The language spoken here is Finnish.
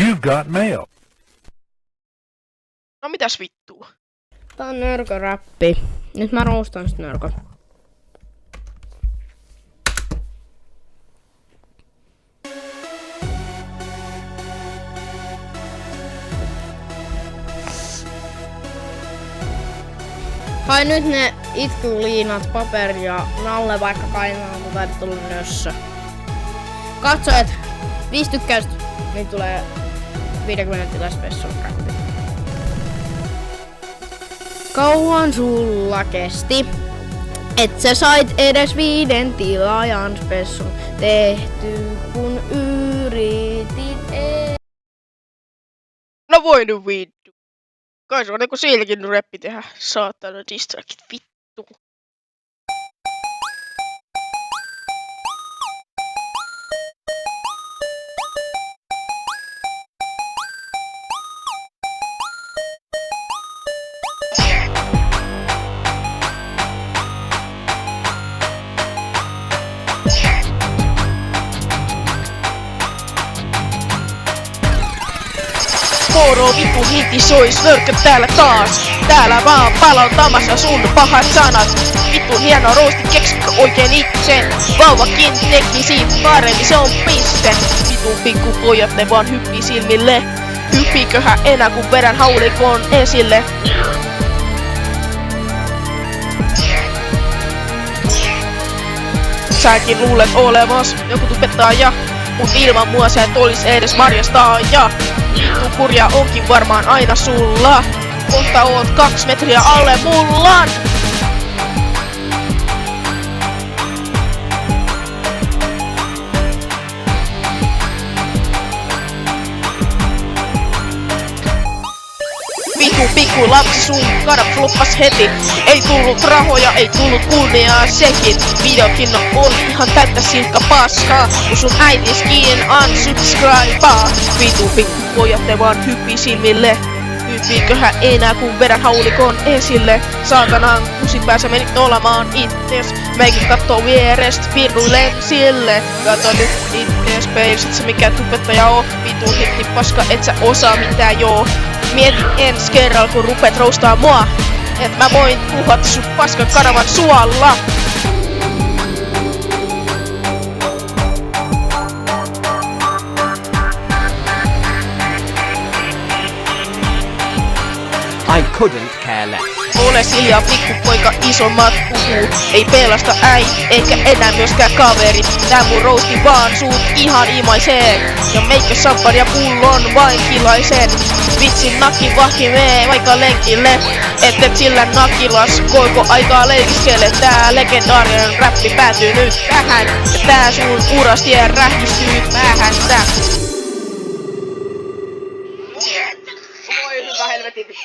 You've got mail. No mitäs vittua? Tää on nörköräppi. Nyt mä roustan sit nörkön. Hai nyt ne itkuliinat, paperi ja nalle vaikka kainaan, kun taidet tulla nössö. Katso, et 5 tykkäystä, niin tulee 50 tilaspessun räppi. Kauan sulla kesti, et sä sait edes 5 tilaajan spessun tehty, kun yritit No voi nyt vittu. Kai se on niinku sielläkin räppi tehdä. Saatana distrakit vittu. Moro vittu hitti sois, nörkkä täällä taas. Täällä vaan palautamassa sun pahat sanat. Vittu hieno roosti keksitkö oikein itse. Vauvakin teki siitä paremmin, se on piste. Vitun pikkupojat ne vaan hyppii silmille. Hyppiiköhän enää kun vedän haulikon esille. Säkin luulet olevas joku tubettaja. Mut ilman mua sä et olis edes marjastaaja. Vittu kurja onkin varmaan aina sulla. Kohta oot 2 metriä alle mullan. Vittu pikku lapsi sun kadat floppas heti. Ei tullut rahoja, ei tullut kunniaa sekin. Videokin on ihan täyttä silkka paskaa. Kun sun äitiskin unsubscribea. Vittu pikku pojat ne vaan hyppii silmille. Hyppiiköhän enää kun vedän haulikon esille. Saatanan kusipäässä menit nolamaan ittees. Meikin kattoo vierest, virruilen sille. Kato nyt ittees, peilsit se mikä tubettaja oo. Vittu hitti paska, et sä osaa mitään joo. Mieti ens kerralla kun rupet roustaa mua. Et mä voin tuhota sun paskan kanavan suolla. I couldn't care less. Ole hiljaa pikkupoika, isommat puhuu. Ei pelasta äiti, eikä enää myöskään kaveri. Tää mun rousti vaan suut ihan imaisee. Ja meikö samppan ja pullon vain kilaisen. Vitsin nakki vahki mee vaikka lenkille. Et sillä nakilas koiko aikaa leikiskele. Tää legendaarinen räppi päätyy nyt tähän. Ja tää sun urastie rähjistyy päähän tää. Voi hyvä helvetin vittu.